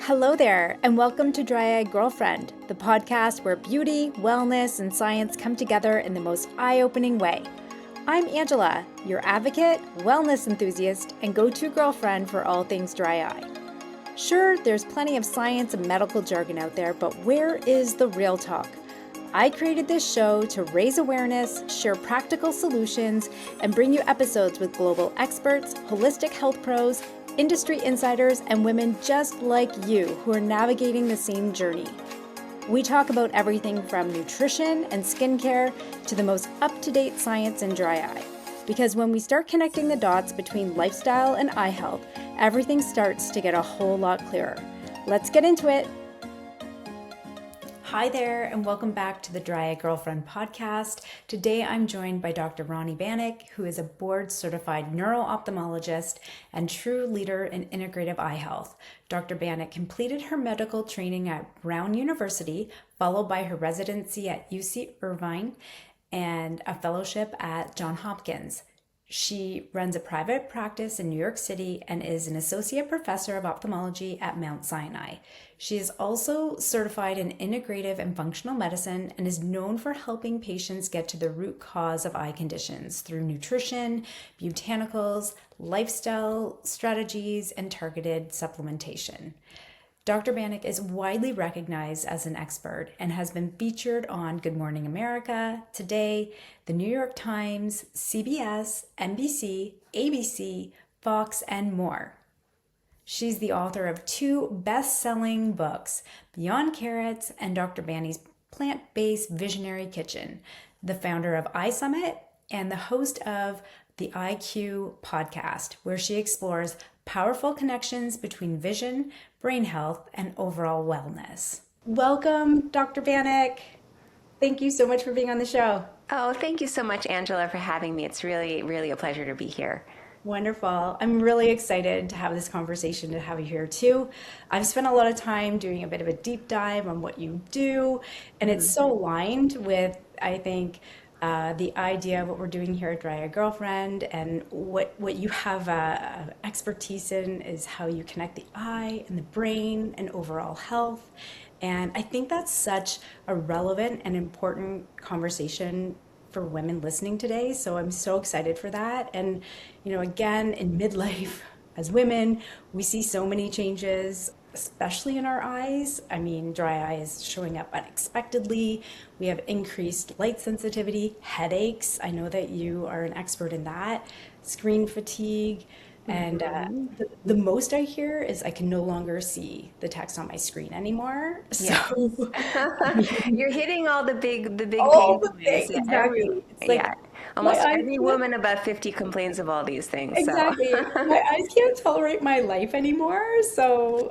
Hello there, and welcome to Dry Eye Girlfriend, the podcast where beauty, wellness, and science come together in the most eye-opening way. I'm Angela, your advocate, wellness enthusiast, and go-to girlfriend for all things dry eye. Sure, there's plenty of science and medical jargon out there, but where is the real talk? I created this show to raise awareness, share practical solutions, and bring you episodes with global experts, holistic health pros, industry insiders, and women just like you who are navigating the same journey. We talk about everything from nutrition and skincare to the most up-to-date science in dry eye. Because when we start connecting the dots between lifestyle and eye health, everything starts to get a whole lot clearer. Let's get into it. Hi there, and welcome back to the Dry Eye Girlfriend podcast. Today I'm joined by Dr. Rudrani Banik, who is a board-certified neuro-ophthalmologist and true leader in integrative eye health. Dr. Banik completed her medical training at Brown University, followed by her residency at UC Irvine and a fellowship at Johns Hopkins. She runs a private practice in New York City and is an Associate Professor of Ophthalmology at Mount Sinai. She is also certified in Integrative and Functional Medicine and is known for helping patients get to the root cause of eye conditions through nutrition, botanicals, lifestyle strategies, and targeted supplementation. Dr. Banik is widely recognized as an expert and has been featured on Good Morning America, Today, The New York Times, CBS, NBC, ABC, Fox, and more. She's the author of 2 best-selling books, Beyond Carrots and Dr. Banik's Plant-Based Visionary Kitchen, the founder of Eye Summit, and the host of the IQ podcast, where she explores powerful connections between vision, brain health, and overall wellness. Welcome, Dr. Banik. Thank you so much for being on the show. Oh, thank you so much, Angela, for having me. It's really, really a pleasure to be here. Wonderful. I'm really excited to have this conversation, to have you here too. I've spent a lot of time doing a bit of a deep dive on what you do, and it's so aligned with, I think, the idea of what we're doing here at Dry Eye Girlfriend, and what you have expertise in is how you connect the eye and the brain and overall health. And I think that's such a relevant and important conversation for women listening today. So I'm so excited for that. And, again, in midlife, as women, we see so many changes, especially in our eyes. I mean, dry eye is showing up unexpectedly. We have increased light sensitivity, headaches. I know that you are an expert in that, screen fatigue. And the most I hear is I can no longer see the text on my screen anymore. Yes. So You're hitting all the big all pain the points. things, Yeah, exactly. It's like almost my eyes every woman above 50 complains of all these things. exactly. My eyes can't tolerate my life anymore. So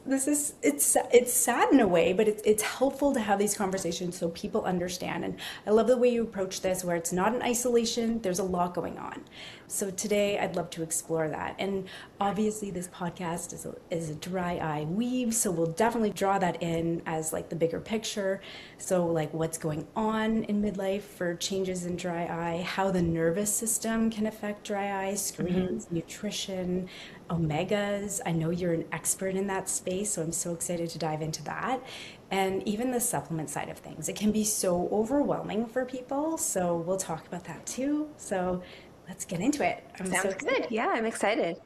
this is it's sad in a way, but it's helpful to have these conversations so people understand. And I love the way you approach this, where it's not in isolation. There's a lot going on. So today I'd love to explore that. And obviously this podcast is a dry eye weave, so we'll definitely draw that in as like the bigger picture. So like what's going on in midlife for changes in dry eye, how the nervous system can affect dry eye, screens, nutrition, omegas. I know you're an expert in that space, so I'm so excited to dive into that. And even the supplement side of things. It can be so overwhelming for people, so we'll talk about that too. So let's get into it. Sounds good. Yeah, I'm excited.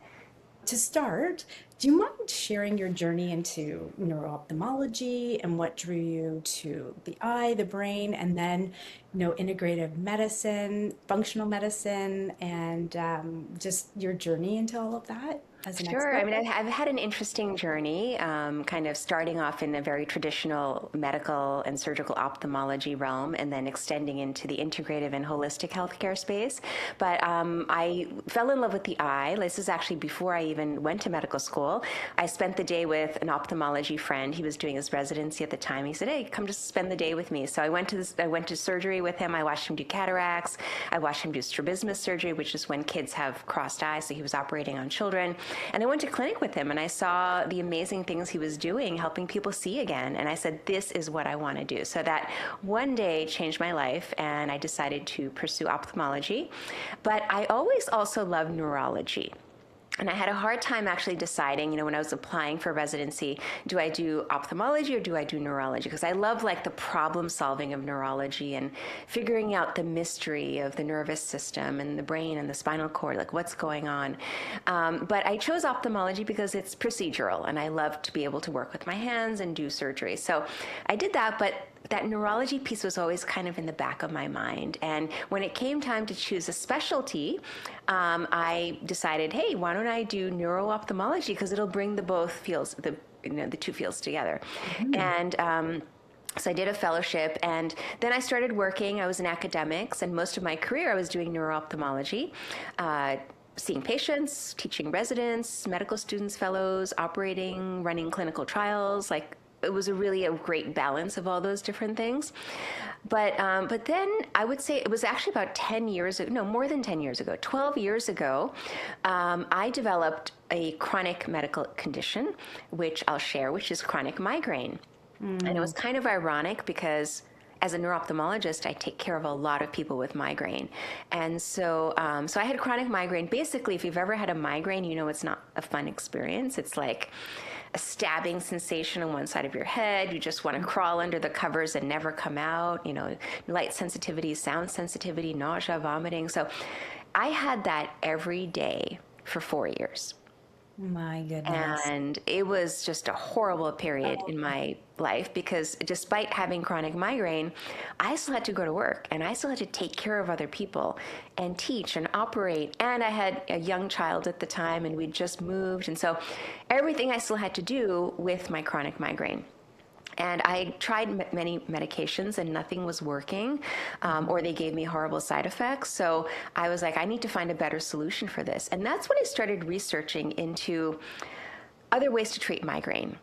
To start, do you mind sharing your journey into neuro-ophthalmology and what drew you to the eye, the brain, and then, integrative medicine, functional medicine, and just your journey into all of that as an Sure. expert? I mean, I've had an interesting journey, kind of starting off in a very traditional medical and surgical ophthalmology realm, and then extending into the integrative and holistic healthcare space. But I fell in love with the eye. This is actually before I even went to medical school. I spent the day with an ophthalmology friend. He was doing his residency at the time. He said, "Hey, come just spend the day with me." So I went to surgery with him. I watched him do cataracts. I watched him do strabismus surgery, which is when kids have crossed eyes. So he was operating on children. And I went to clinic with him, and I saw the amazing things he was doing, helping people see again. And I said, this is what I want to do. So that one day changed my life, and I decided to pursue ophthalmology. But I always also loved neurology. And I had a hard time actually deciding, when I was applying for residency, do I do ophthalmology or do I do neurology? Because I love like the problem solving of neurology and figuring out the mystery of the nervous system and the brain and the spinal cord, like what's going on. But I chose ophthalmology because it's procedural and I love to be able to work with my hands and do surgery. So I did that, but that neurology piece was always kind of in the back of my mind. And when it came time to choose a specialty, I decided, hey, why don't I do neuro-ophthalmology? Because it'll bring the both fields, the two fields together. And so I did a fellowship, and then I started working. I was in academics, and most of my career I was doing neuro-ophthalmology. Seeing patients, teaching residents, medical students, fellows, operating, running clinical trials, like it was really a great balance of all those different things. But then I would say it was actually about 10 years ago, no, more than 10 years ago, 12 years ago, I developed a chronic medical condition, which I'll share, which is chronic migraine. And it was kind of ironic because as a neuro-ophthalmologist, I take care of a lot of people with migraine. And so I had chronic migraine. Basically, if you've ever had a migraine, it's not a fun experience. It's like a stabbing sensation on one side of your head. You just want to crawl under the covers and never come out. Light sensitivity, sound sensitivity, nausea, vomiting. So I had that every day for 4 years. My goodness. And it was just a horrible period in my life because despite having chronic migraine, I still had to go to work and I still had to take care of other people and teach and operate. And I had a young child at the time and we'd just moved. And so everything I still had to do with my chronic migraine. And I tried many medications and nothing was working, or they gave me horrible side effects. So I was like, I need to find a better solution for this. And that's when I started researching into other ways to treat migraine.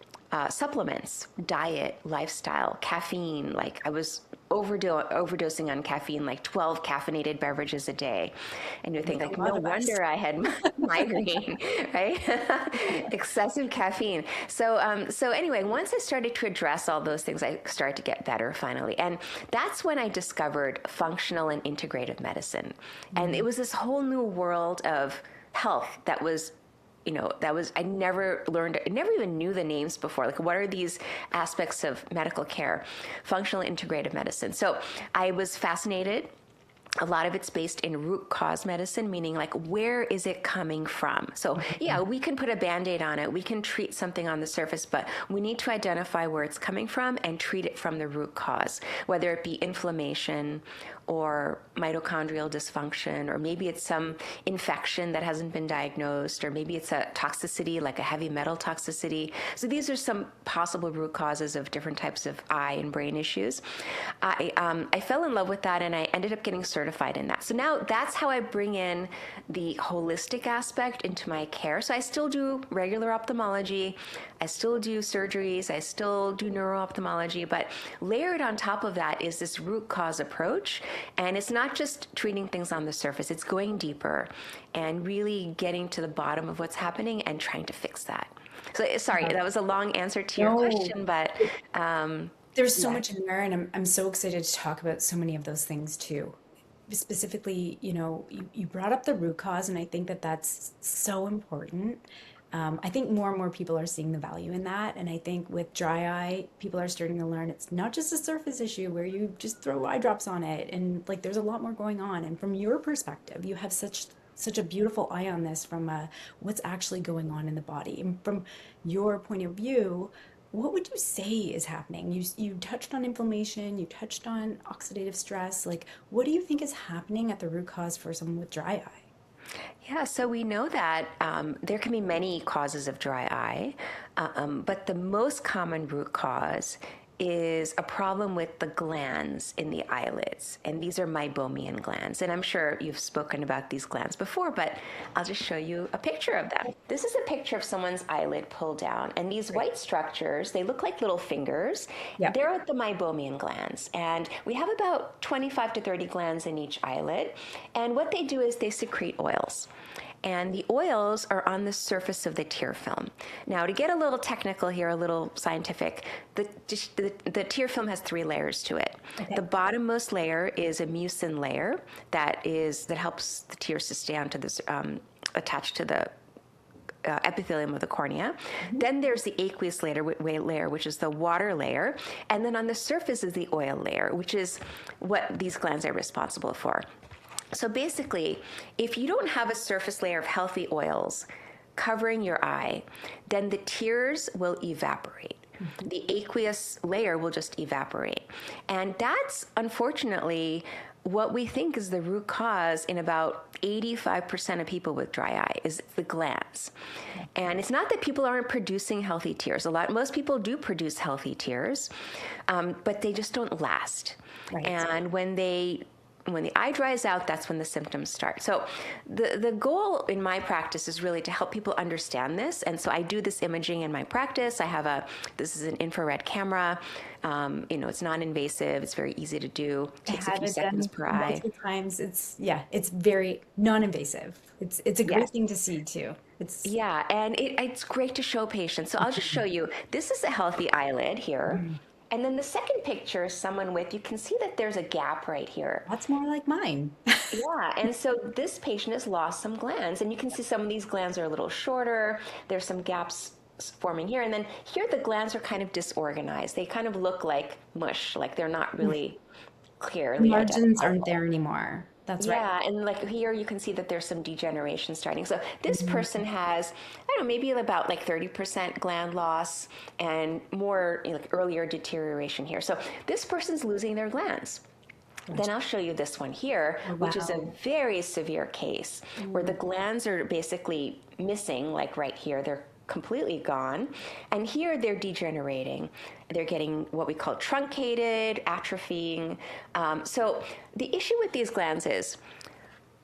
Supplements, diet, lifestyle, caffeine. Like I was overdosing on caffeine, like 12 caffeinated beverages a day. And you think like, no wonder I had migraine, right? Excessive caffeine. So anyway, once I started to address all those things, I started to get better finally. And that's when I discovered functional and integrative medicine. And it was this whole new world of health that was I never learned, I never even knew the names before. Like, what are these aspects of medical care? Functional integrative medicine. So I was fascinated. A lot of it's based in root cause medicine, meaning like, where is it coming from? So yeah, we can put a Band-Aid on it. We can treat something on the surface, but we need to identify where it's coming from and treat it from the root cause, whether it be inflammation or mitochondrial dysfunction, or maybe it's some infection that hasn't been diagnosed, or maybe it's a toxicity like a heavy metal toxicity. So these are some possible root causes of different types of eye and brain issues. I fell in love with that and I ended up getting certified in that. So now that's how I bring in the holistic aspect into my care. So I still do regular ophthalmology, I still do surgeries, I still do neuro-ophthalmology, but layered on top of that is this root cause approach. And it's not just treating things on the surface, it's going deeper and really getting to the bottom of what's happening and trying to fix that. So sorry, that was a long answer to your question, but there's so much in there, and I'm so excited to talk about so many of those things too. Specifically, you brought up the root cause, and I think that that's so important. I think more and more people are seeing the value in that. And I think with dry eye, people are starting to learn it's not just a surface issue where you just throw eye drops on it. And like, there's a lot more going on. And from your perspective, you have such a beautiful eye on this from what's actually going on in the body. And from your point of view, what would you say is happening? You touched on inflammation, you touched on oxidative stress. Like, what do you think is happening at the root cause for someone with dry eye? Yeah, so we know that there can be many causes of dry eye, but the most common root cause is a problem with the glands in the eyelids, and these are meibomian glands. And I'm sure you've spoken about these glands before, but I'll just show you a picture of them. This is a picture of someone's eyelid pulled down, and these white structures, they look like little fingers. Yeah. They're the meibomian glands, and we have about 25 to 30 glands in each eyelid, and what they do is they secrete oils. And the oils are on the surface of the tear film. Now, to get a little technical here, a little scientific, the tear film has 3 layers to it. Okay. The bottommost layer is a mucin layer that helps the tears to stay onto this, attached to the epithelium of the cornea. Then there's the aqueous layer, which is the water layer. And then on the surface is the oil layer, which is what these glands are responsible for. So basically, if you don't have a surface layer of healthy oils covering your eye, then the tears will evaporate. The aqueous layer will just evaporate. And that's unfortunately what we think is the root cause in about 85% of people with dry eye is the glands. And it's not that people aren't producing healthy tears. Most people do produce healthy tears, but they just don't last. Right. And when the eye dries out, that's when the symptoms start. So the goal in my practice is really to help people understand this. And so I do this imaging in my practice. This is an infrared camera. It's non-invasive. It's very easy to do. It takes a few seconds per eye. Multiple times. It's very non-invasive. It's a great thing to see too. And it's great to show patients. So I'll just show you. This is a healthy eyelid here. And then the second picture is someone you can see that there's a gap right here. That's more like mine. And so this patient has lost some glands, and you can see some of these glands are a little shorter. There's some gaps forming here. And then here the glands are kind of disorganized. They kind of look like mush, like they're not really clearly margins aren't there anymore. That's right. Yeah, and like here you can see that there's some degeneration starting. So this person has, I don't know, maybe about like 30% gland loss and more earlier deterioration here. So this person's losing their glands. Then I'll show you this one here, which is a very severe case where the glands are basically missing, like right here. They're completely gone. And here they're degenerating. They're getting what we call truncated, atrophying. So the issue with these glands is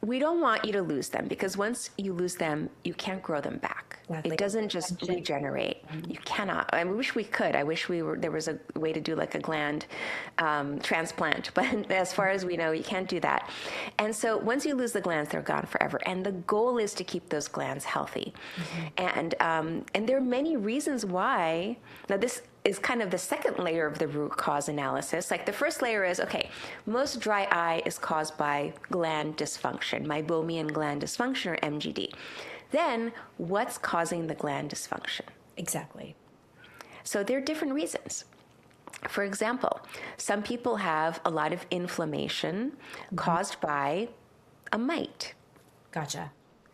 we don't want you to lose them, because once you lose them, you can't grow them back. It doesn't just regenerate. You cannot. I wish we could. I wish there was a way to do like a gland transplant. But as far as we know, you can't do that. And so once you lose the glands, they're gone forever. And the goal is to keep those glands healthy. And there are many reasons why. Now, this is kind of the second layer of the root cause analysis. Like the first layer is, most dry eye is caused by gland dysfunction, meibomian gland dysfunction, or MGD. Then what's causing the gland dysfunction? Exactly. So there are different reasons. For example, some people have a lot of inflammation caused by a mite. Gotcha.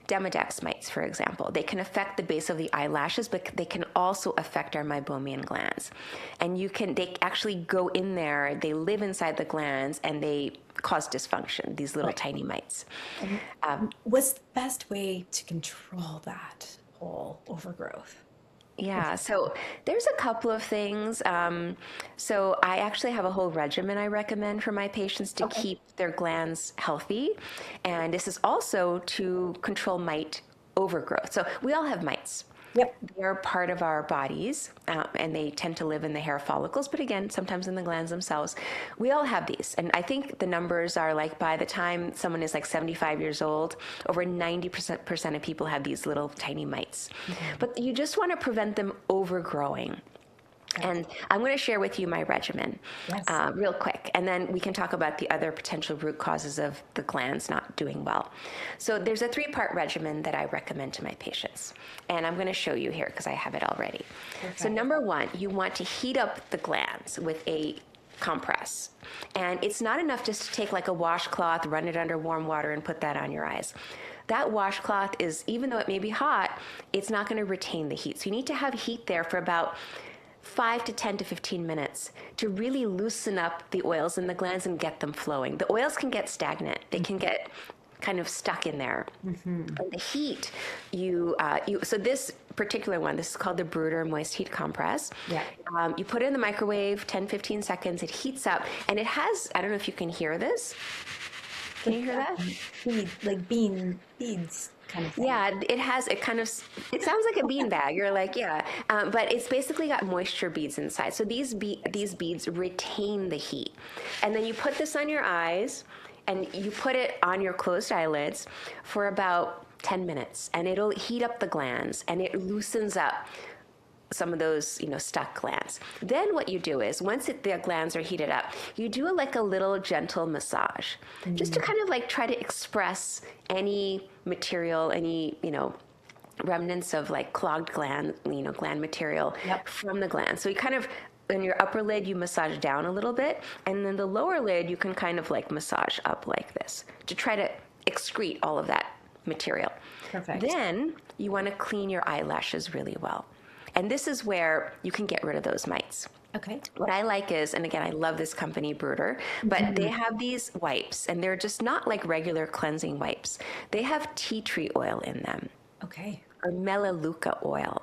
Demodex mites, for example. They can affect the base of the eyelashes, but they can also affect our meibomian glands. And they actually go in there, they live inside the glands, and they cause dysfunction, these little tiny mites. What's the best way to control that whole overgrowth? Yeah, so there's a couple of things. So I actually have a whole regimen I recommend for my patients to keep their glands healthy. And this is also to control mite overgrowth. So we all have mites. Yep. They're part of our bodies, and they tend to live in the hair follicles, but again, sometimes in the glands themselves. We all have these. And I think the numbers are like by the time someone is like 75 years old, over 90% of people have these little tiny mites. But you just want to prevent them overgrowing. And I'm going to share with you my regimen real quick, and then we can talk about the other potential root causes of the glands not doing well. So there's a 3-part regimen that I recommend to my patients, and I'm going to show you here because I have it already. So number 1, you want to heat up the glands with a compress. And it's not enough just to take like a washcloth, run it under warm water, and put that on your eyes. That washcloth is, even though it may be hot, it's not going to retain the heat. So you need to have heat there for about 5 to 10 to 15 minutes to really loosen up the oils in the glands and get them flowing. The oils can get stagnant. They can get kind of stuck in there. And the heat, so this particular one, this is called the Bruder Moist Heat Compress. You put it in the microwave, 10, 15 seconds, it heats up, and it has, I don't know if you can hear this. Can you hear that? Like beads. Kind of thing. Yeah, it sounds like a bean bag. You're like, but it's basically got moisture beads inside. So these beads retain the heat. And then you put this on your eyes, and you put it on your closed eyelids for about 10 minutes, and it'll heat up the glands, and it loosens up some of those, stuck glands. Then what you do is, once the glands are heated up, you do a little gentle massage, just to kind of try to express any material, any, remnants of like clogged gland, gland material Yep. from the gland. So you kind of, in your upper lid, you massage down a little bit, and then the lower lid, you can kind of like massage up like this to try to excrete all of that material. Perfect. Then you want to clean your eyelashes really well. And this is where you can get rid of those mites. Okay. What I like is, and again, I love this company, Bruder, but they have these wipes, and they're just not like regular cleansing wipes. They have tea tree oil in them, Okay. or melaleuca oil.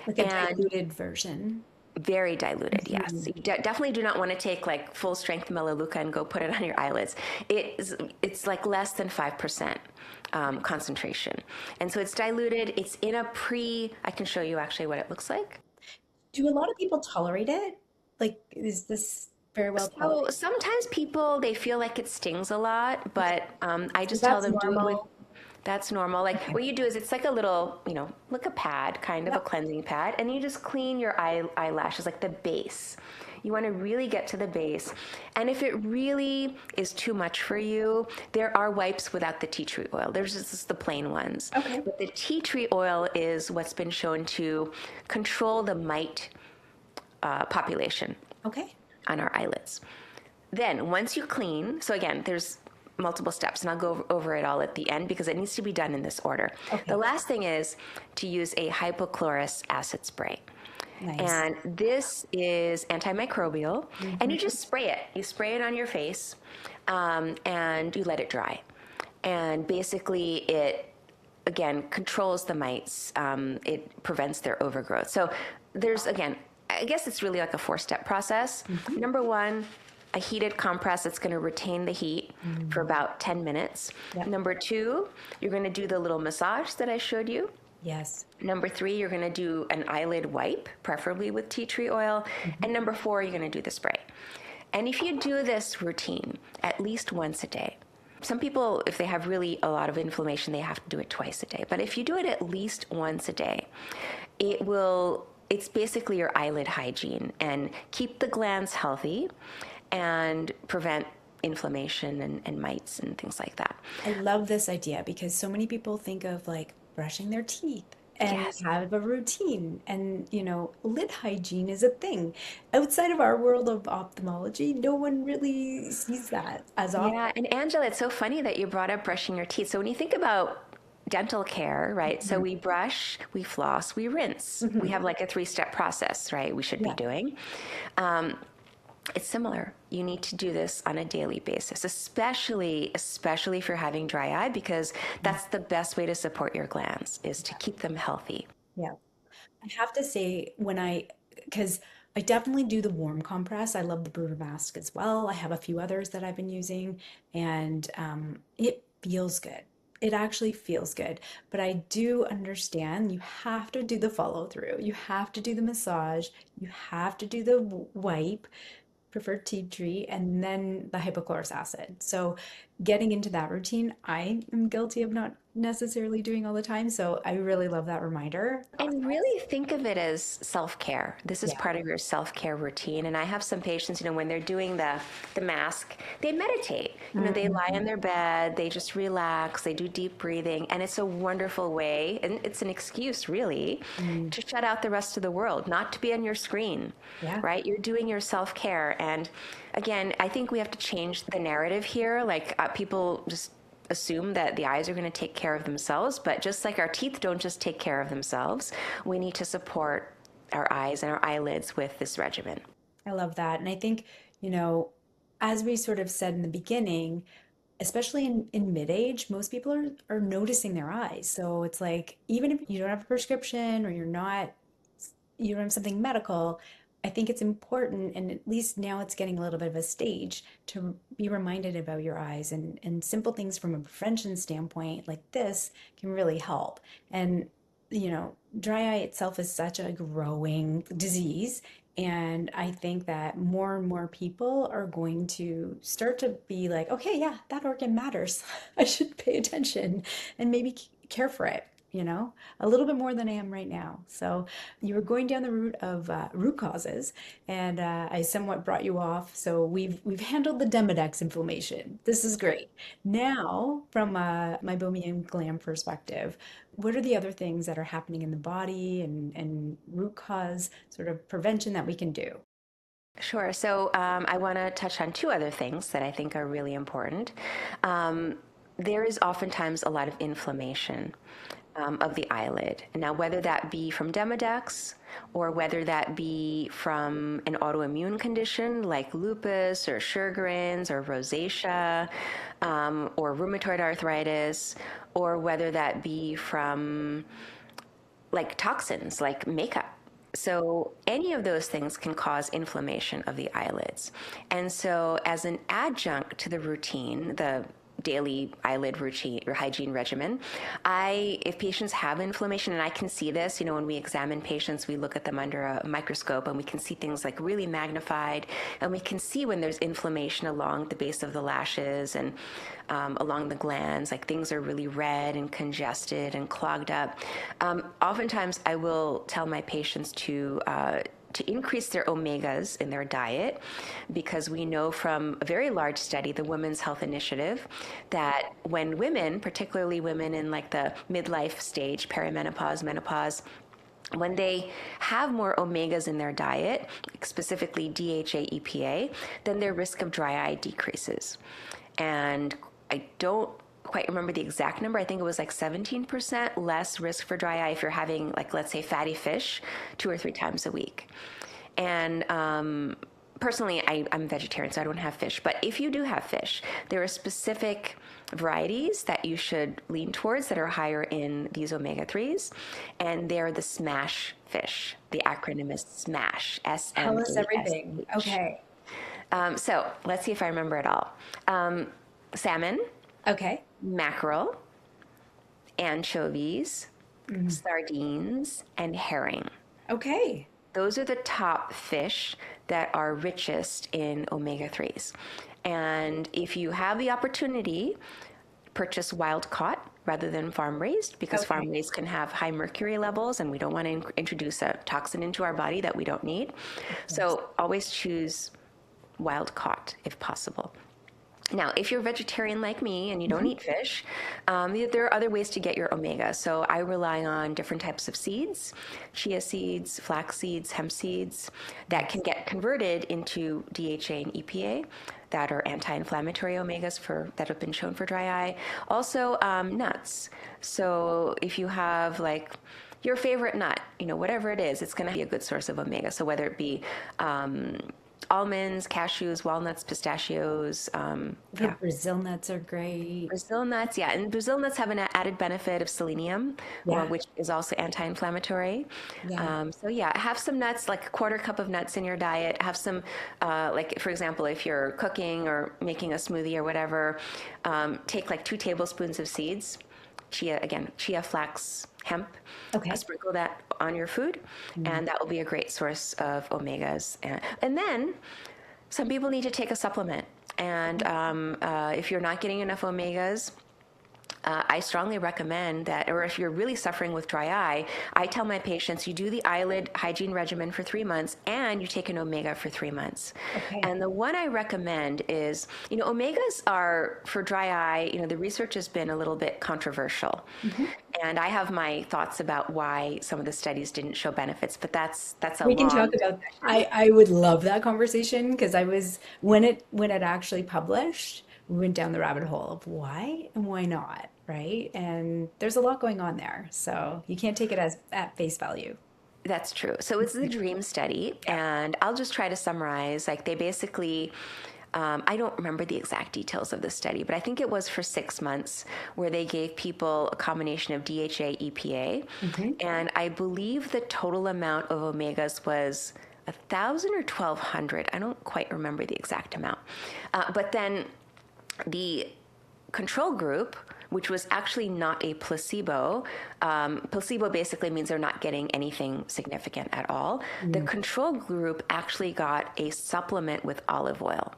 Like a And diluted version. very diluted, yes. You definitely do not want to take like full strength melaleuca and go put it on your eyelids. It's like less than 5% concentration. And so it's diluted. It's in I can show you actually what it looks like. Do a lot of people tolerate it? Like, is this very well So tolerated? sometimes people, they feel like it stings a lot, but I just tell That's them do it with, normal. that's normal. Like Okay. what you do is it's like a little, like a pad, kind of a Yep. cleansing pad, and you just clean your eyelashes, like the base. You want to really get to the base. And if it really is too much for you, there are wipes without the tea tree oil. There's just the plain ones. Okay. But the tea tree oil is what's been shown to control the mite population Okay. on our eyelids. Then once you clean, so again, there's multiple steps, and I'll go over it all at the end because it needs to be done in this order. Okay. The last thing is to use a hypochlorous acid spray. Nice. And this is antimicrobial, and you just spray it. You spray it on your face, and you let it dry. And basically it, again, controls the mites. It prevents their overgrowth. So there's, again, I guess it's really like a 4-step process. Number one, a heated compress that's going to retain the heat for about 10 minutes. Yep. Number two, you're going to do the little massage that I showed you. Yes. Number three, you're going to do an eyelid wipe, preferably with tea tree oil. And number four, you're going to do the spray. And if you do this routine at least once a day, some people, if they have really a lot of inflammation, they have to do it twice a day. But if you do it at least once a day, it's basically your eyelid hygiene and keep the glands healthy and prevent inflammation and mites and things like that. I love this idea because so many people think of like brushing their teeth and Yes. have a routine. And, lid hygiene is a thing. Outside of our world of ophthalmology, no one really sees that as often. Yeah, and Angela, it's so funny that you brought up brushing your teeth. So when you think about dental care, right? So we brush, we floss, we rinse. We have like a 3-step process, right? We should be Yeah. doing. It's similar. You need to do this on a daily basis, especially if you're having dry eye, because that's the best way to support your glands is to keep them healthy. Yeah. I have to say, because I definitely do the warm compress. I love the Brooder mask as well. I have a few others that I've been using, and it feels good. It actually feels good. But I do understand you have to do the follow through. You have to do the massage. You have to do the wipe, preferred tea tree, and then the hypochlorous acid. So getting into that routine, I am guilty of not necessarily doing all the time. So I really love that reminder. And really think of it as self-care. This is Yeah. part of your self-care routine. And I have some patients, when they're doing the mask, they meditate. They lie in their bed, they just relax, they do deep breathing. And it's a wonderful way, and it's an excuse really, to shut out the rest of the world, not to be on your screen, Yeah. right? You're doing your self-care. And again, I think we have to change the narrative here. Like people just assume that the eyes are going to take care of themselves, but just like our teeth don't just take care of themselves, we need to support our eyes and our eyelids with this regimen. I love that. And I think, as we sort of said in the beginning, especially in mid-age, most people are noticing their eyes. So it's like, even if you don't have a prescription or you don't have something medical, I think it's important, and at least now it's getting a little bit of a stage to be reminded about your eyes, and simple things from a prevention standpoint like this can really help. And, dry eye itself is such a growing disease. And I think that more and more people are going to start to be like, okay, yeah, that organ matters. I should pay attention and maybe care for it. a little bit more than I am right now. So you were going down the route of root causes, and I somewhat brought you off. So we've handled the Demodex inflammation. This is great. Now, from a meibomian gland perspective, what are the other things that are happening in the body and root cause sort of prevention that we can do? Sure. So I want to touch on two other things that I think are really important. There is oftentimes a lot of inflammation of the eyelid. Now, whether that be from Demodex or whether that be from an autoimmune condition like lupus or Sjogren's or rosacea or rheumatoid arthritis, or whether that be from like toxins like makeup. So any of those things can cause inflammation of the eyelids. And so as an adjunct to the routine, the daily eyelid routine or hygiene regimen, if patients have inflammation, and I can see this, when we examine patients, we look at them under a microscope and we can see things like really magnified, and we can see when there's inflammation along the base of the lashes and along the glands, like things are really red and congested and clogged up. Oftentimes I will tell my patients to increase their omegas in their diet, because we know from a very large study, the Women's Health Initiative, that when women, particularly women in like the midlife stage, perimenopause, menopause, when they have more omegas in their diet, specifically DHA, EPA, then their risk of dry eye decreases. And I don't quite remember the exact number. I think it was like 17% less risk for dry eye if you're having, like, let's say fatty fish 2 or 3 times a week. And personally, I'm vegetarian, so I don't have fish. But if you do have fish, there are specific varieties that you should lean towards that are higher in these omega-3s, and they're the SMASH fish. The acronym is SMASH, S-M-A-S-H. Tell us everything. Okay. So let's see if I remember it all. Salmon. Okay. Mackerel, anchovies, sardines, and herring. Okay. Those are the top fish that are richest in omega-3s. And if you have the opportunity, purchase wild caught rather than farm raised, because farm raised can have high mercury levels, and we don't want to introduce a toxin into our body that we don't need. So always choose wild caught if possible. Now, if you're vegetarian like me and you don't eat fish, there are other ways to get your omega. So I rely on different types of seeds, chia seeds, flax seeds, hemp seeds, that can get converted into DHA and EPA that are anti-inflammatory omegas that have been shown for dry eye. Also, nuts. So if you have like your favorite nut, whatever it is, it's going to be a good source of omega. So whether it be almonds, cashews, walnuts, pistachios. Brazil nuts are great. Brazil nuts, yeah. And Brazil nuts have an added benefit of selenium, which is also anti-inflammatory. Yeah. So yeah, have some nuts, like a quarter cup of nuts in your diet. Have some, like for example, if you're cooking or making a smoothie or whatever, take like 2 tablespoons of seeds. Chia, flax, hemp. Okay. Sprinkle that on your food, and that will be a great source of omegas. And then some people need to take a supplement. And if you're not getting enough omegas, I strongly recommend that, or if you're really suffering with dry eye, I tell my patients, you do the eyelid hygiene regimen for 3 months and you take an omega for 3 months. Okay. And the one I recommend is, omegas are, for dry eye, the research has been a little bit controversial. And I have my thoughts about why some of the studies didn't show benefits, but that's a We can long talk about that. I would love that conversation, because I was when it actually published, we went down the rabbit hole of why and why not, right? And there's a lot going on there. So you can't take it as at face value. That's true. So it's the DREAM study, and I'll just try to summarize. Like, they basically, I don't remember the exact details of the study, but I think it was for 6 months, where they gave people a combination of DHA, EPA, and I believe the total amount of omegas was 1,000 or 1,200. I don't quite remember the exact amount. But then the control group, which was actually not a placebo. Placebo basically means they're not getting anything significant at all. The control group actually got a supplement with olive oil,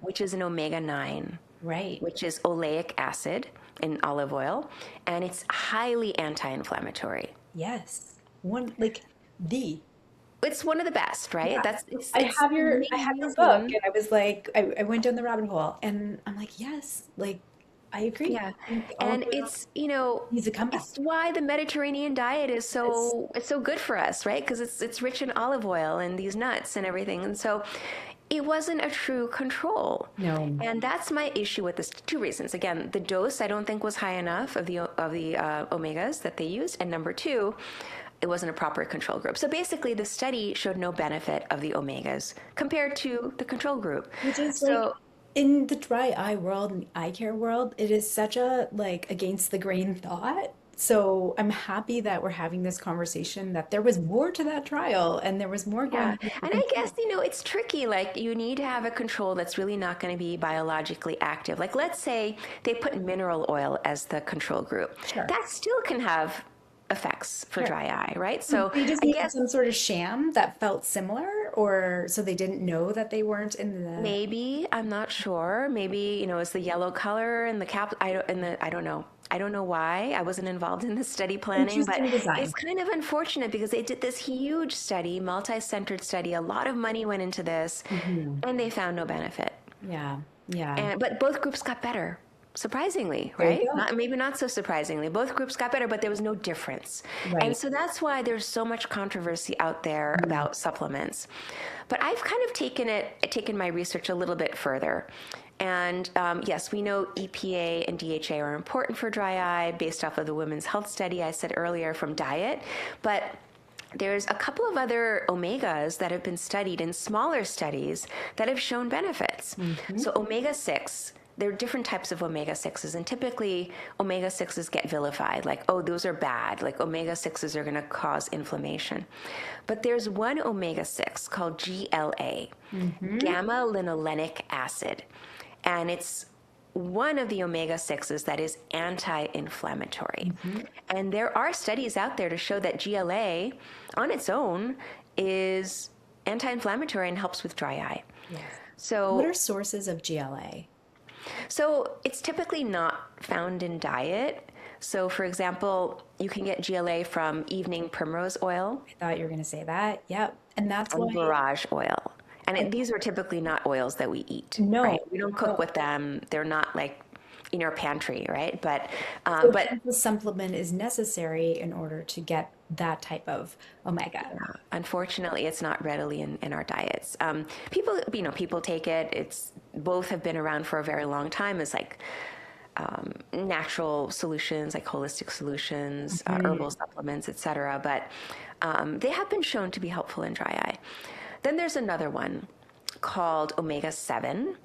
which is an omega-9, Right. which is oleic acid. in olive oil, and it's highly anti-inflammatory. Yes. One, like the. It's one of the best, right? Yeah. That's it's I have your book amazing. and I was like, I went down the rabbit hole and I'm like, yes, like I agree. Yeah. I think olive And oil needs a comeback. it's why the Mediterranean diet is Yes. it's so good for us, right? Because it's rich in olive oil and these nuts and everything. And so it wasn't a true control. No. And that's my issue with this. Two reasons. Again, the dose I don't think was high enough of the omegas that they used, and number two, it wasn't a proper control group. So basically, the study showed no benefit of the omegas compared to the control group. Which is like So in the dry eye world and eye care world, it is such a like against the grain thought. So I'm happy that we're having this conversation that there was more to that trial and there was more going yeah, on with the and I guess, control. it's tricky. Like, you need to have a control that's really not going to be biologically active. Like, let's say they put mineral oil as the control group. Sure. That still can have effects for Sure. dry eye, right? So They just I needed guess some sort of sham that felt similar, or so they didn't know that they weren't in the maybe, I'm not sure. Maybe, it's the yellow color and the cap. I don't know. I don't know why. I wasn't involved in the study planning, but interesting it's design. kind of unfortunate because they did this huge study, multi-centered study. A lot of money went into this, Hmm. and they found no benefit. Yeah. Yeah. And but both groups got better. Surprisingly, There you right? go. Not maybe not so surprisingly. Both groups got better, but there was no difference. And Right. so that's why there's so much controversy out there Mm. about supplements. But I've kind of taken my research a little bit further. And yes, we know EPA and DHA are important for dry eye based off of the women's health study I said earlier from diet. But there's a couple of other omegas that have been studied in smaller studies that have shown benefits. Hmm. So omega 6, there are different types of omega 6s, and typically omega 6s get vilified, like, oh, those are bad, like omega 6s are going to cause inflammation. But there's one omega 6 called GLA, Hmm. gamma linolenic acid, and it's one of the omega 6s that is anti-inflammatory. Hmm. And there are studies out there to show that GLA on its own is anti-inflammatory and helps with dry eye. Yes. What So are sources of GLA? so it's typically not found in diet. So for example, you can get GLA from evening primrose oil I thought you were going to say that. Yep. And that's and why, borage oil. And and these are typically not oils that we eat, no, right? We don't cook no. with them. They're not like in our pantry, right? So But hence the supplement is necessary in order to get that type of omega. unfortunately, it's not readily in our diets. People take it. It's both have been around for a very long time as like natural solutions, like holistic solutions, herbal supplements, etc. But they have been shown to be helpful in dry eye. Then there's another one called omega 7,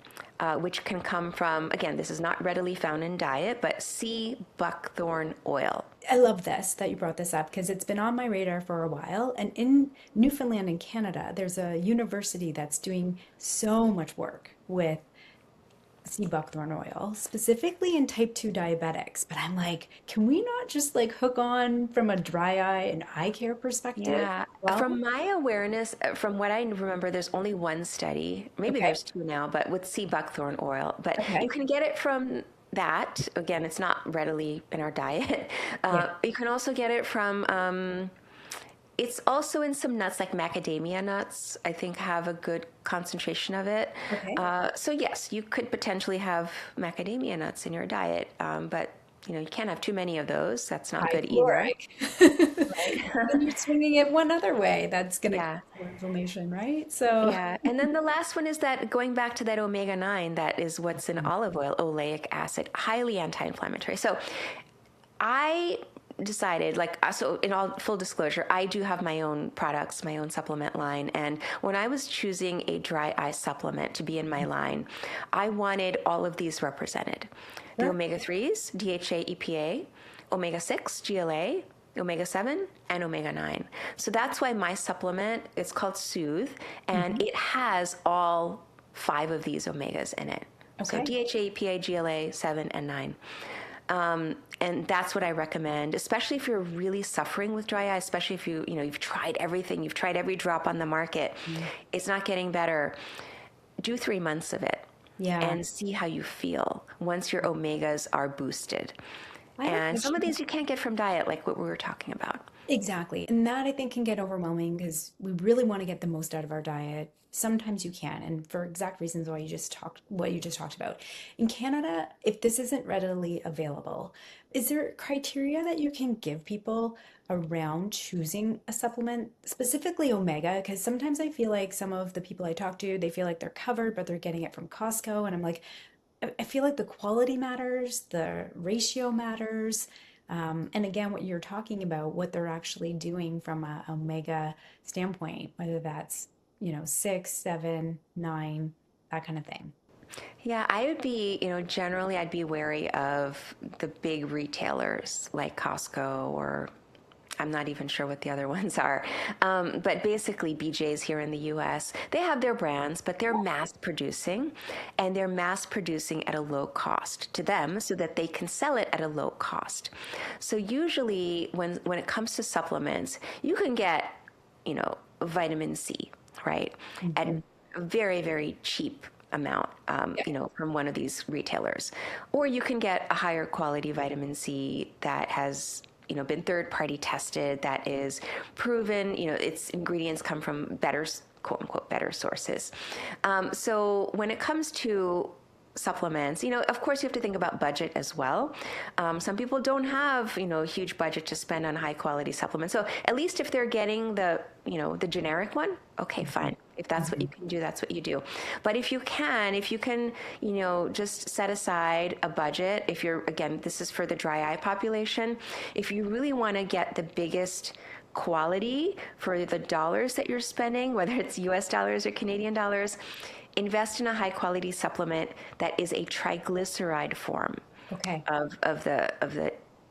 which can come from, again, this is not readily found in diet, but sea buckthorn oil. I love this that you brought this up because it's been on my radar for a while. And in Newfoundland and Canada, there's a university that's doing so much work with sea buckthorn oil, specifically in type 2 diabetics. But I'm like, can we not just like hook on from a dry eye and eye care perspective? Yeah, Well, from my awareness, from what I remember, there's only one study. Maybe okay, there's two now, but with sea buckthorn oil. But you okay, can get it from that. Again, it's not readily in our diet. yeah, You can also get it from, it's also in some nuts like macadamia nuts, I think have a good concentration of it. okay. So yes, you could potentially have macadamia nuts in your diet, but you can't have too many of those. That's not High good either. caloric. Right. Then you're swinging it one other way. That's going to Yeah. cause more inflammation, right? So, Yeah, and then the last one is that going back to that omega 9, that is what's in olive oil, oleic acid, highly anti-inflammatory. So I decided, like, so in all full disclosure, I do have my own products, my own supplement line. And when I was choosing a dry eye supplement to be in my line, I wanted all of these represented. The sure. omega 3s, DHA, EPA, omega 6, GLA, omega 7, and omega 9. So that's why my supplement, it's called Soothe, and Hmm. it has all 5 of these omegas in it. So Okay. DHA, EPA, GLA, 7, and 9. And that's what I recommend, especially if you're really suffering with dry eye, especially if you've tried everything, you've tried every drop on the market, it's not getting better. Do 3 months of it. Yeah. and see how you feel once your omegas are boosted. I have a And some of question. these you can't get from diet, like what we were talking about. Exactly. And that I think can get overwhelming because we really want to get the most out of our diet. Sometimes you can, and for exact reasons what you just talked about. In Canada, if this isn't readily available, is there criteria that you can give people around choosing a supplement, specifically omega? Because sometimes I feel like some of the people I talk to, they feel like they're covered, but they're getting it from Costco, and I'm like, I feel like the quality matters, the ratio matters. And again, what you're talking about, what they're actually doing from a omega standpoint, whether that's, 6, 7, 9, that kind of thing. Yeah, I would be, generally I'd be wary of the big retailers like Costco, or I'm not even sure what the other ones are. But basically, BJ's here in the US, they have their brands, but they're mass producing, and they're mass producing at a low cost to them so that they can sell it at a low cost. So usually when it comes to supplements, you can get, vitamin C, right, at Mhm. a very, very cheap amount, Yeah. from one of these retailers. Or you can get a higher quality vitamin C that has, been third party tested, that is proven, its ingredients come from better, quote unquote, better sources. So when it comes to supplements, of course you have to think about budget as well. Some people don't have, a huge budget to spend on high quality supplements. So at least if they're getting the generic one, okay, fine. If that's what you can do, that's what you do. But if you can, just set aside a budget. If you're, again, this is for the dry eye population. If you really want to get the biggest quality for the dollars that you're spending, whether it's US dollars or Canadian dollars, invest in a high quality supplement that is a triglyceride form Okay. of That's the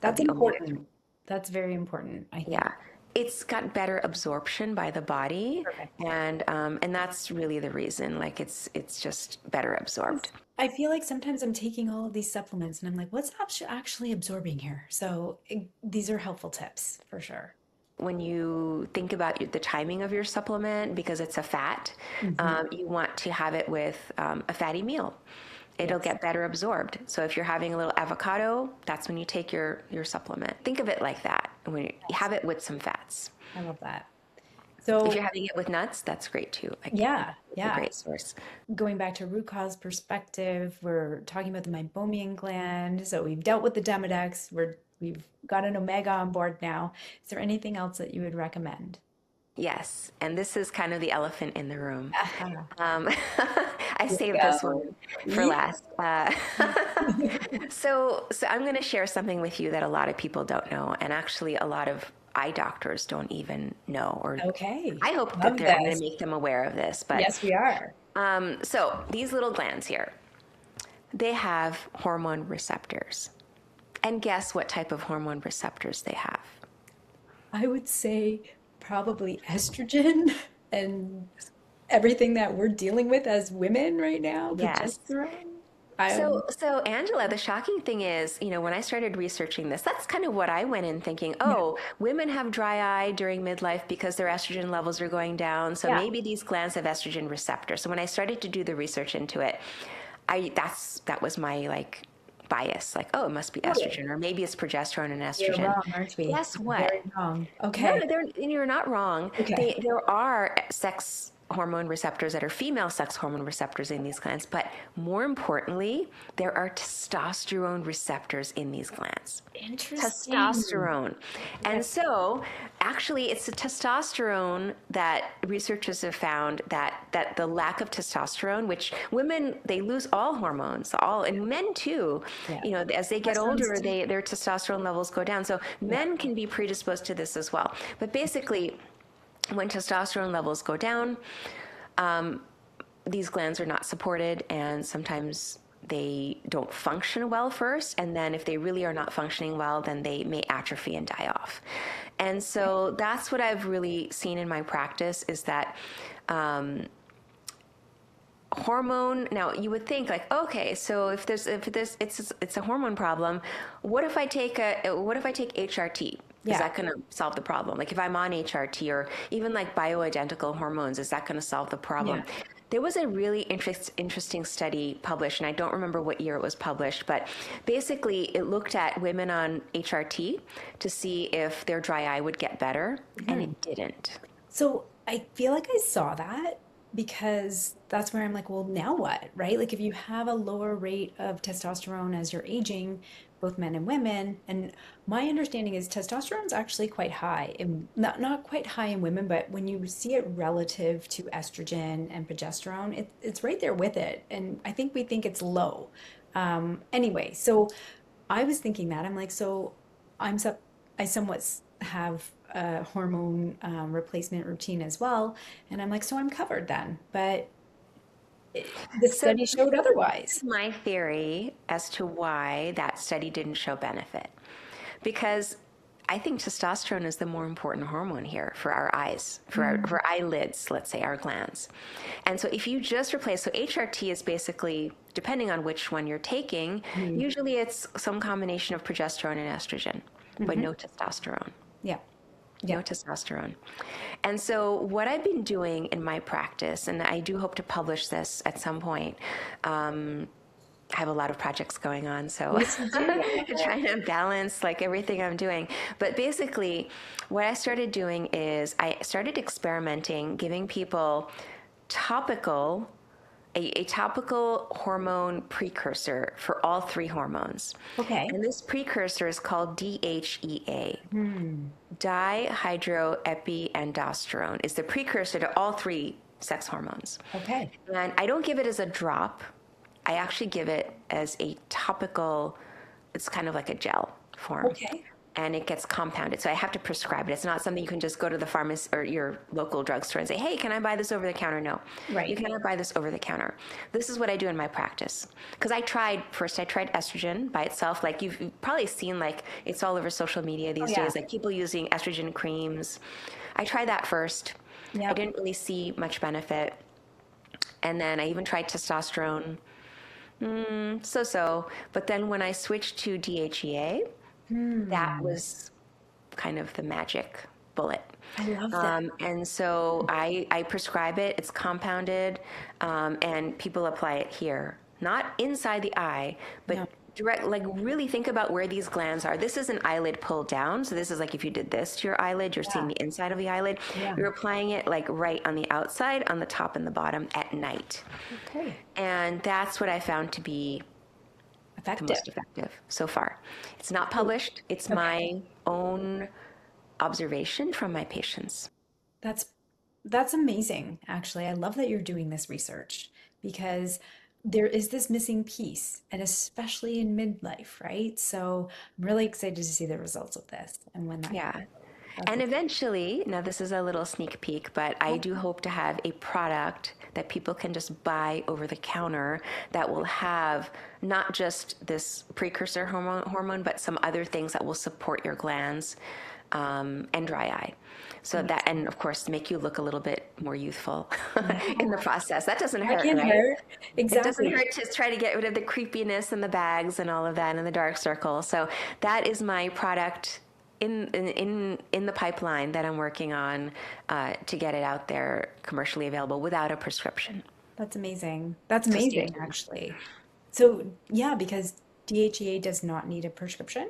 omega. important. That's very important, I think. Yeah, it's got better absorption by the body, Perfect. and that's really the reason. Like it's just better 'Cause absorbed. I feel like sometimes I'm taking all of these supplements and I'm like, what's actually absorbing here? So these are helpful tips for sure. When you think about the timing of your supplement, because it's a fat, Hmm. you want to have it with a fatty meal. It'll Yes. get better absorbed. So if you're having a little avocado, that's when you take your supplement. Think of it like that. When you have it with some fats. I love that. If you're So, having it with nuts, that's great too. Like yeah, it's a yeah. great source. Going back to root cause perspective, we're talking about the meibomian gland. So we've dealt with the Demodex. We've got an omega on board now. Is there anything else that you would recommend? Yes, and this is kind of the elephant in the room. Aha. Um, I Here we saved this one go. for Yeah. last. So I'm going to share something with you that a lot of people don't know, and actually a lot of eye doctors don't even know. Or Okay. I hope that Love I'm going this. to make them aware of this. But Yes, we are. so these little glands here, they have hormone receptors, and guess what type of hormone receptors they have? I would say probably estrogen and everything that we're dealing with as women right now, Yes. progesterone. So Angela, the shocking thing is, when I started researching this, that's kind of what I went in thinking, Yeah, oh, women have dry eye during midlife because their estrogen levels are going down. So yeah, maybe these glands have estrogen receptors. So when I started to do the research into it, that was my like bias, like, oh, it must be totally. estrogen, or maybe it's progesterone and We're estrogen. wrong, aren't we? Guess We're what? very wrong. No, Okay. you're not wrong. Okay. There are sex hormone receptors that are female sex hormone receptors in these glands, but more importantly, there are testosterone receptors in these glands. Interesting. Testosterone. Yes. And so, actually, it's the testosterone that researchers have found that the lack of testosterone, which women, they lose all hormones, and men too, Yeah. as they get Testosterone older, is too. their testosterone levels go down. So Yeah. men can be predisposed to this as well. But basically, when testosterone levels go down, these glands are not supported, and sometimes they don't function well first. And then if they really are not functioning well, then they may atrophy and die off. And so that's what I've really seen in my practice is that hormone. Now you would think like, okay, so if it's a hormone problem, what if I take HRT? Is Yeah. that going to solve the problem? Like if I'm on HRT or even like bioidentical hormones, is that going to solve the problem? Yeah. there was a really interesting study published, and I don't remember what year it was published, but basically it looked at women on HRT to see if their dry eye would get better, and it didn't. So I feel like I saw that because that's where I'm like, well, now what, right? Like if you have a lower rate of testosterone as you're aging, both men and women, and my understanding is testosterone is actually quite high, in, not quite high in women, but when you see it relative to estrogen and progesterone, it's right there with it. And I think we think it's low. Anyway, so I was thinking that I'm like, so I somewhat have a hormone replacement routine as well, and I'm like, so I'm covered then. But the So study showed otherwise. my theory as to why that study didn't show benefit. Because I think testosterone is the more important hormone here for our eyes, for eyelids, let's say, our glands. And so if you just replace, so HRT is basically, depending on which one you're taking, usually it's some combination of progesterone and estrogen, but no testosterone. Yeah. No Yeah. testosterone. And so what I've been doing in my practice, and I do hope to publish this at some point, I have a lot of projects going on, so trying to balance like everything I'm doing. But basically, what I started doing is I started experimenting, giving people topical a topical hormone precursor for all three hormones. Okay. And this precursor is called DHEA. Dihydroepiandrosterone is the precursor to all three sex hormones. Okay. And I don't give it as a drop. I actually give it as a topical, it's kind of like a gel form. Okay. And it gets compounded. So I have to prescribe it. It's not something you can just go to the pharmacy or your local drugstore and say, hey, can I buy this over the counter? No. Right. You cannot buy this over the counter. This is what I do in my practice. Because I tried estrogen by itself. Like you've probably seen, like it's all over social media these days, like people using estrogen creams. I tried that first. Yeah. I didn't really see much benefit. And then I even tried testosterone. So. But then when I switched to DHEA, that was kind of the magic bullet. I love that. And so I prescribe it, it's compounded, and people apply it here. Not inside the eye, but direct, like really think about where these glands are. This is an eyelid pulled down. So this is like if you did this to your eyelid, you're seeing the inside of the eyelid. Yeah. You're applying it like right on the outside, on the top and the bottom at night. Okay. And that's what I found to be the Effective. most effective so far. It's not published. It's my own observation from my patients. That's amazing, actually. I love that you're doing this research because there is this missing piece, and especially in midlife, right? So I'm really excited to see the results of this and when that. Yeah. And eventually, now this is a little sneak peek, but I do hope to have a product that people can just buy over the counter that will have not just this precursor hormone, but some other things that will support your glands and dry eye. So that, and of course, make you look a little bit more youthful in the process. That doesn't hurt, Can right? hurt. Exactly. It doesn't hurt to try to get rid of the creepiness and the bags and all of that and the dark circle. So that is my product in the pipeline that I'm working on to get it out there commercially available without a prescription. That's amazing. That's amazing, actually. So, yeah, because DHEA does not need a prescription.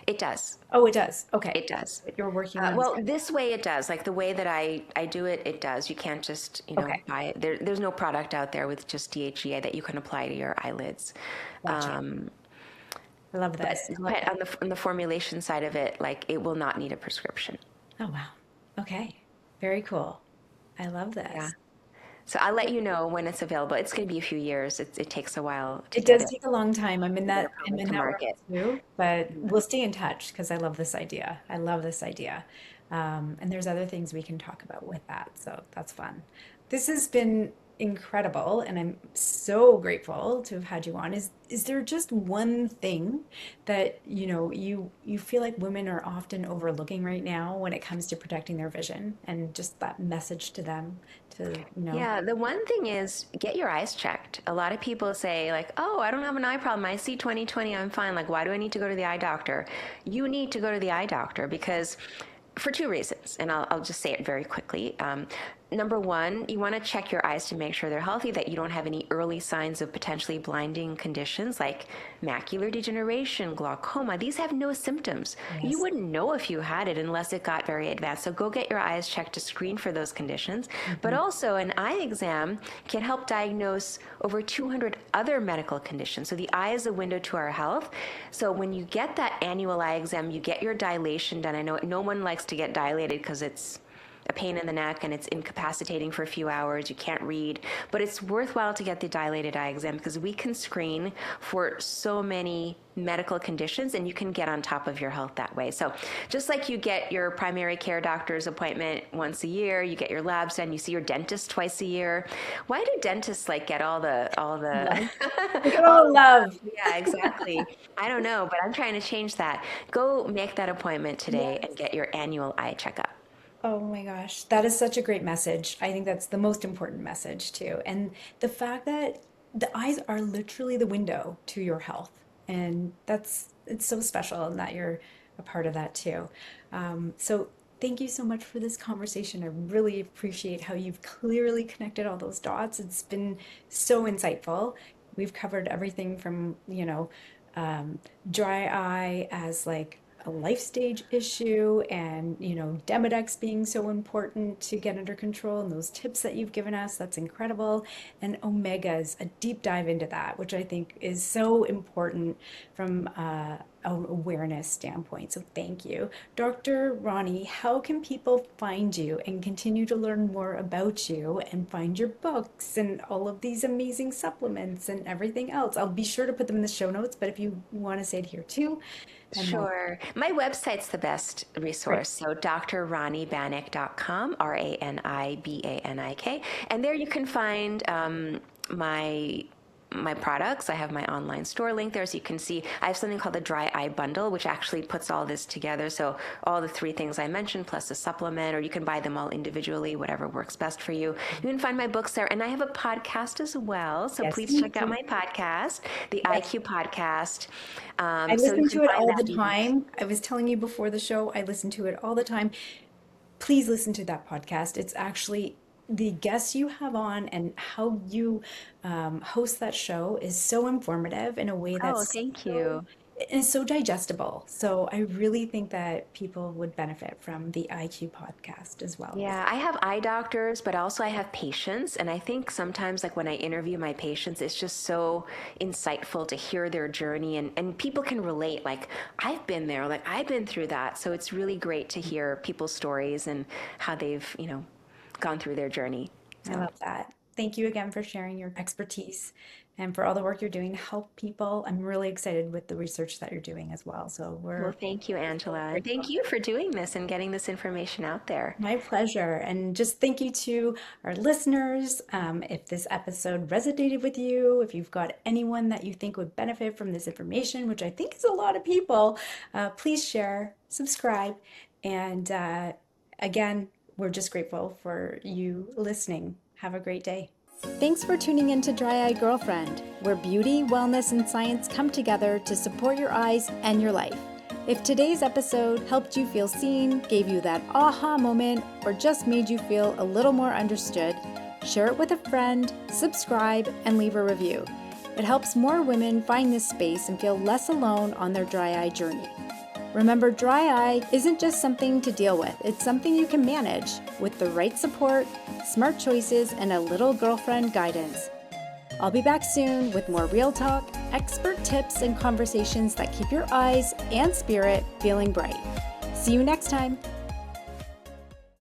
It does. Oh, it does. Okay. It does. You're working on Well, this way it does. Like the way that I do it, it does. You can't just, buy it. There's no product out there with just DHEA that you can apply to your eyelids. Gotcha. I love this. But on the formulation side of it, like it will not need a prescription. Oh, wow. Okay. Very cool. I love this. Yeah. So I'll let you know when it's available. It's going to be a few years. It takes a while to It get does take a long time. I'm in that market too, but we'll stay in touch because I love this idea. I love this idea. And there's other things we can talk about with that. So that's fun. This has been incredible, and I'm so grateful to have had you on. Is there just one thing that, you feel like women are often overlooking right now when it comes to protecting their vision and just that message to them to. Yeah, the one thing is get your eyes checked. A lot of people say like, oh, I don't have an eye problem. I see 20/20, I'm fine. Like, why do I need to go to the eye doctor? You need to go to the eye doctor because for two reasons, and I'll just say it very quickly. number one, you want to check your eyes to make sure they're healthy, that you don't have any early signs of potentially blinding conditions like macular degeneration, glaucoma. These have no symptoms. Yes. You wouldn't know if you had it unless it got very advanced. So go get your eyes checked to screen for those conditions. But also, an eye exam can help diagnose over 200 other medical conditions. So the eye is a window to our health. So when you get that annual eye exam, you get your dilation done. I know no one likes to get dilated because it's a pain in the neck and it's incapacitating for a few hours. You can't read, but it's worthwhile to get the dilated eye exam because we can screen for so many medical conditions and you can get on top of your health that way. So just like you get your primary care doctor's appointment once a year, you get your labs done, you see your dentist twice a year. Why do dentists like get all the all love? Yeah, exactly. I don't know, but I'm trying to change that. Go make that appointment today and get your annual eye checkup. Oh my gosh, that is such a great message. I think that's the most important message too. And the fact that the eyes are literally the window to your health. And it's so special and that you're a part of that too. So thank you so much for this conversation. I really appreciate how you've clearly connected all those dots. It's been so insightful. We've covered everything from, dry eye as like a life stage issue and Demodex being so important to get under control, and those tips that you've given us, that's incredible. And omegas, a deep dive into that, which I think is so important from an awareness standpoint. So thank you. Dr. Rani, how can people find you and continue to learn more about you and find your books and all of these amazing supplements and everything else? I'll be sure to put them in the show notes, but if you want to say it here too. Sure. My website's the best resource. So drranibanik.com, RANIBANIK. And there you can find my products. I have my online store link there, so you can see I have something called the Dry Eye Bundle, which actually puts all this together. So all the 3 things I mentioned, plus a supplement, or you can buy them all individually, whatever works best for you. You can find my books there. And I have a podcast as well. So please check out my podcast, the IQ podcast. I listen to it all the time. I was telling you before the show, I listen to it all the time. Please listen to that podcast. It's actually the guests you have on and how you host that show is so informative in a way that's thank you. It's so digestible. So I really think that people would benefit from the IQ podcast as well. Yeah, I have eye doctors, but also I have patients. And I think sometimes like when I interview my patients, it's just so insightful to hear their journey and people can relate. Like I've been there, like I've been through that. So it's really great to hear people's stories and how they've, gone through their journey. I love that. Thank you again for sharing your expertise and for all the work you're doing to help people. I'm really excited with the research that you're doing as well. So Well, thank you, Angela. Thank you for doing this and getting this information out there. My pleasure. And just thank you to our listeners. If this episode resonated with you, if you've got anyone that you think would benefit from this information, which I think is a lot of people, please share, subscribe, and again, we're just grateful for you listening. Have a great day. Thanks for tuning in to Dry Eye Girlfriend, where beauty, wellness, and science come together to support your eyes and your life. If today's episode helped you feel seen, gave you that aha moment, or just made you feel a little more understood, share it with a friend, subscribe, and leave a review. It helps more women find this space and feel less alone on their dry eye journey. Remember, dry eye isn't just something to deal with. It's something you can manage with the right support, smart choices, and a little girlfriend guidance. I'll be back soon with more real talk, expert tips, and conversations that keep your eyes and spirit feeling bright. See you next time.